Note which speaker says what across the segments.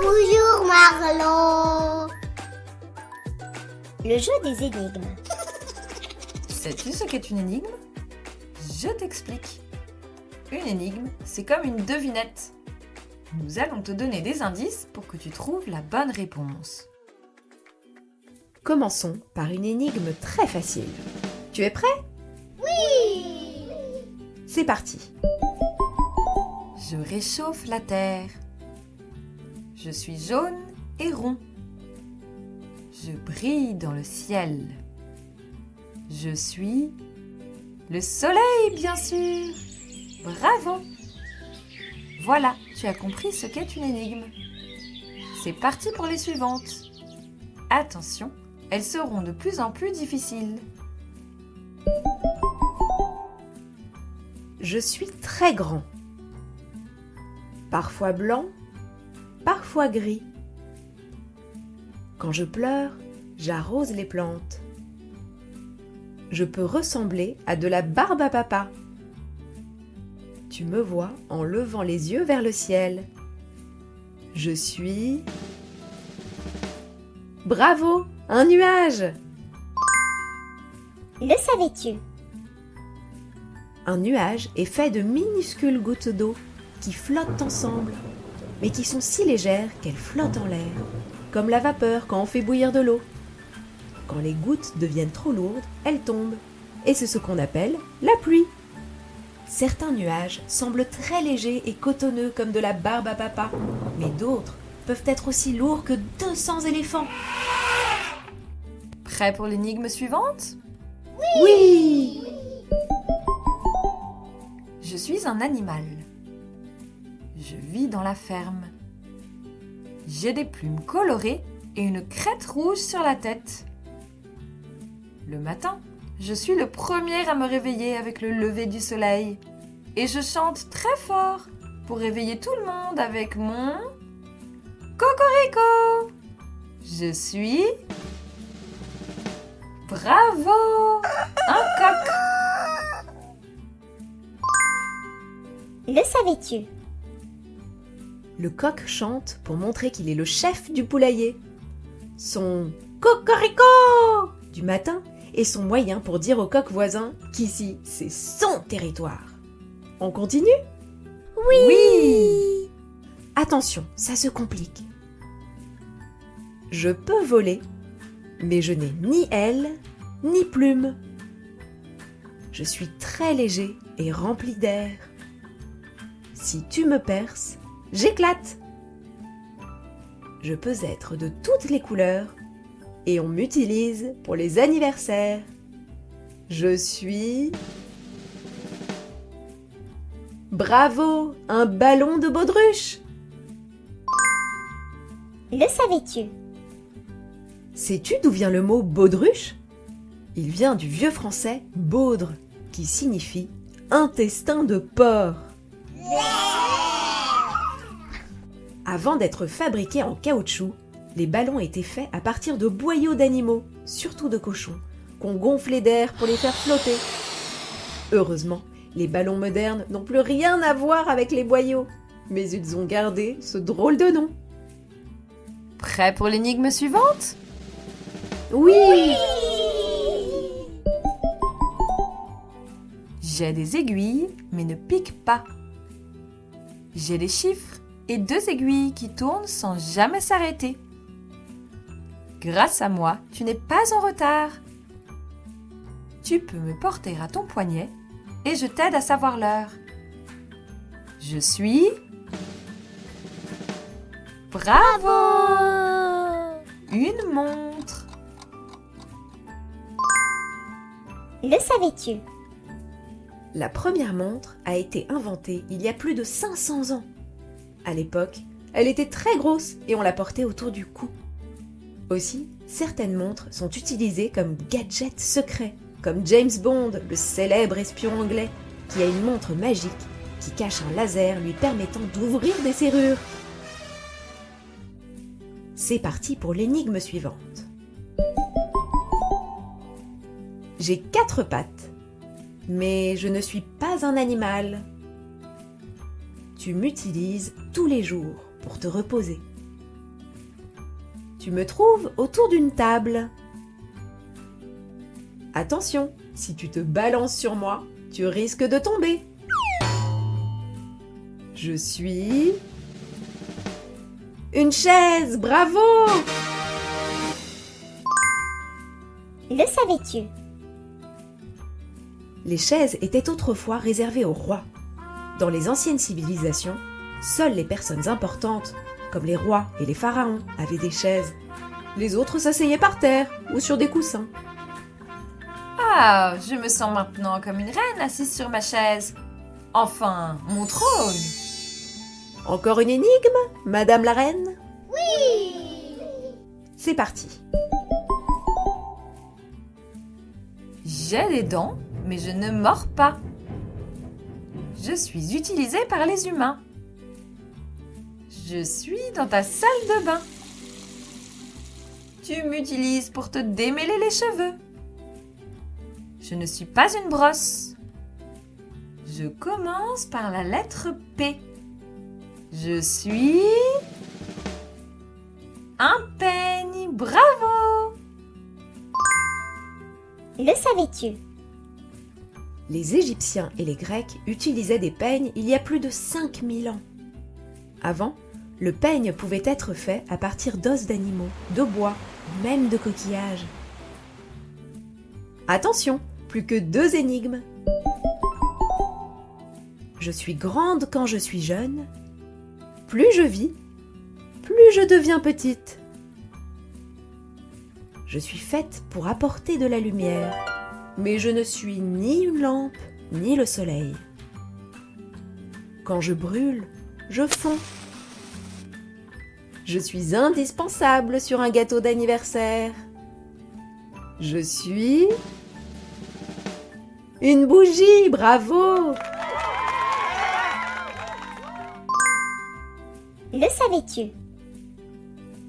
Speaker 1: Bonjour Marlo. Le jeu des énigmes.
Speaker 2: Sais-tu ce qu'est une énigme? Je t'explique. Une énigme, c'est comme une devinette. Nous allons te donner des indices pour que tu trouves la bonne réponse.
Speaker 3: Commençons par une énigme très facile. Tu es prêt?
Speaker 1: Oui.
Speaker 3: C'est parti.
Speaker 2: Je réchauffe la terre. Je suis jaune et rond. Je brille dans le ciel. Je suis le soleil, bien sûr. Bravo! Voilà, tu as compris ce qu'est une énigme. C'est parti pour les suivantes. Attention, elles seront de plus en plus difficiles.
Speaker 3: Je suis très grand. Parfois blanc, parfois gris. Quand je pleure, j'arrose les plantes. Je peux ressembler à de la barbe à papa. Tu me vois en levant les yeux vers le ciel. Je suis... Bravo, un nuage!
Speaker 1: Le savais-tu?
Speaker 3: Un nuage est fait de minuscules gouttes d'eau qui flottent ensemble, mais qui sont si légères qu'elles flottent en l'air, comme la vapeur quand on fait bouillir de l'eau. Quand les gouttes deviennent trop lourdes, elles tombent, et c'est ce qu'on appelle la pluie. Certains nuages semblent très légers et cotonneux comme de la barbe à papa, mais d'autres peuvent être aussi lourds que 200 éléphants.
Speaker 2: Prêt pour l'énigme suivante?
Speaker 3: Oui!
Speaker 2: Je suis un animal. Je vis dans la ferme. J'ai des plumes colorées et une crête rouge sur la tête. Le matin, je suis le premier à me réveiller avec le lever du soleil. Et je chante très fort pour réveiller tout le monde avec mon cocorico. Je suis... Bravo! Un coq!
Speaker 1: Le savais-tu?
Speaker 3: Le coq chante pour montrer qu'il est le chef du poulailler. Son cocorico du matin est son moyen pour dire au coq voisin qu'ici, c'est son territoire. On continue?
Speaker 2: Oui!
Speaker 3: Attention, ça se complique. Je peux voler, mais je n'ai ni aile, ni plume. Je suis très léger et rempli d'air. Si tu me perces, j'éclate. Je peux être de toutes les couleurs et on m'utilise pour les anniversaires. Je suis... Bravo, un ballon de baudruche!
Speaker 1: Le savais-tu?
Speaker 3: Sais-tu d'où vient le mot baudruche? Il vient du vieux français baudre, qui signifie intestin de porc. Avant d'être fabriqués en caoutchouc, les ballons étaient faits à partir de boyaux d'animaux, surtout de cochons, qu'on gonflait d'air pour les faire flotter. Heureusement, les ballons modernes n'ont plus rien à voir avec les boyaux, mais ils ont gardé ce drôle de nom.
Speaker 2: Prêt pour l'énigme suivante?
Speaker 3: Oui!
Speaker 2: J'ai des aiguilles, mais ne piquent pas. J'ai des chiffres et 2 aiguilles qui tournent sans jamais s'arrêter. Grâce à moi, tu n'es pas en retard. Tu peux me porter à ton poignet et je t'aide à savoir l'heure. Je suis... Bravo! Une montre.
Speaker 1: Le savais-tu?
Speaker 3: La première montre a été inventée il y a plus de 500 ans. À l'époque, elle était très grosse et on la portait autour du cou. Aussi, certaines montres sont utilisées comme gadgets secrets, comme James Bond, le célèbre espion anglais, qui a une montre magique qui cache un laser lui permettant d'ouvrir des serrures. C'est parti pour l'énigme suivante. J'ai 4 pattes, mais je ne suis pas un animal. Tu m'utilises tous les jours pour te reposer. Tu me trouves autour d'une table. Attention, si tu te balances sur moi, tu risques de tomber. Je suis... une chaise, bravo!
Speaker 1: Le savais-tu?
Speaker 3: Les chaises étaient autrefois réservées aux rois. Dans les anciennes civilisations, seules les personnes importantes, comme les rois et les pharaons, avaient des chaises. Les autres s'asseyaient par terre ou sur des coussins.
Speaker 2: Ah, je me sens maintenant comme une reine assise sur ma chaise. Enfin, mon trône.
Speaker 3: Encore une énigme, Madame la Reine? Oui! C'est parti.
Speaker 2: J'ai des dents, mais je ne mords pas. Je suis utilisée par les humains. Je suis dans ta salle de bain. Tu m'utilises pour te démêler les cheveux. Je ne suis pas une brosse. Je commence par la lettre P. Je suis... un peigne. Bravo!
Speaker 1: Le savais-tu?
Speaker 3: Les Égyptiens et les Grecs utilisaient des peignes il y a plus de 5000 ans. Avant, le peigne pouvait être fait à partir d'os d'animaux, de bois, même de coquillages. Attention, plus que 2 énigmes. Je suis grande quand je suis jeune. Plus je vis, plus je deviens petite. Je suis faite pour apporter de la lumière, mais je ne suis ni une lampe, ni le soleil. Quand je brûle, je fonds. Je suis indispensable sur un gâteau d'anniversaire. Je suis... une bougie, bravo!
Speaker 1: Le savais-tu?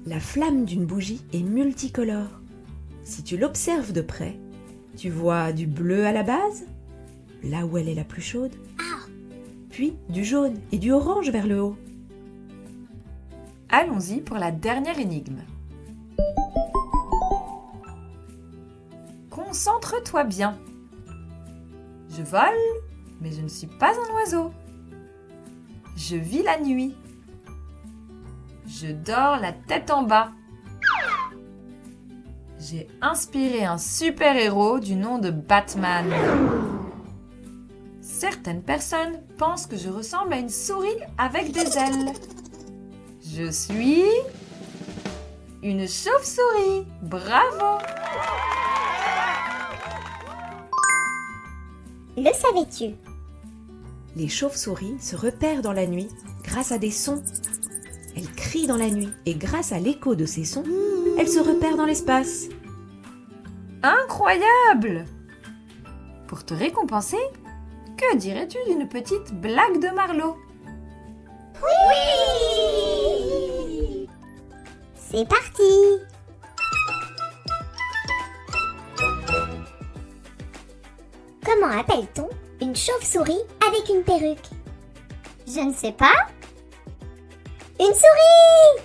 Speaker 3: La flamme d'une bougie est multicolore. Si tu l'observes de près, tu vois du bleu à la base, là où elle est la plus chaude, puis du jaune et du orange vers le haut.
Speaker 2: Allons-y pour la dernière énigme. Concentre-toi bien. Je vole, mais je ne suis pas un oiseau. Je vis la nuit. Je dors la tête en bas. J'ai inspiré un super-héros du nom de Batman. Certaines personnes pensent que je ressemble à une souris avec des ailes. Je suis une chauve-souris. Bravo!
Speaker 1: Le savais-tu?
Speaker 3: Les chauves-souris se repèrent dans la nuit grâce à des sons. Elles crient dans la nuit et grâce à l'écho de ces sons, elles se repèrent dans l'espace.
Speaker 2: Incroyable! Pour te récompenser, que dirais-tu d'une petite blague de Marlowe?
Speaker 1: Oui! C'est parti! Comment appelle-t-on une chauve-souris avec une perruque? Je ne sais pas. Une souris!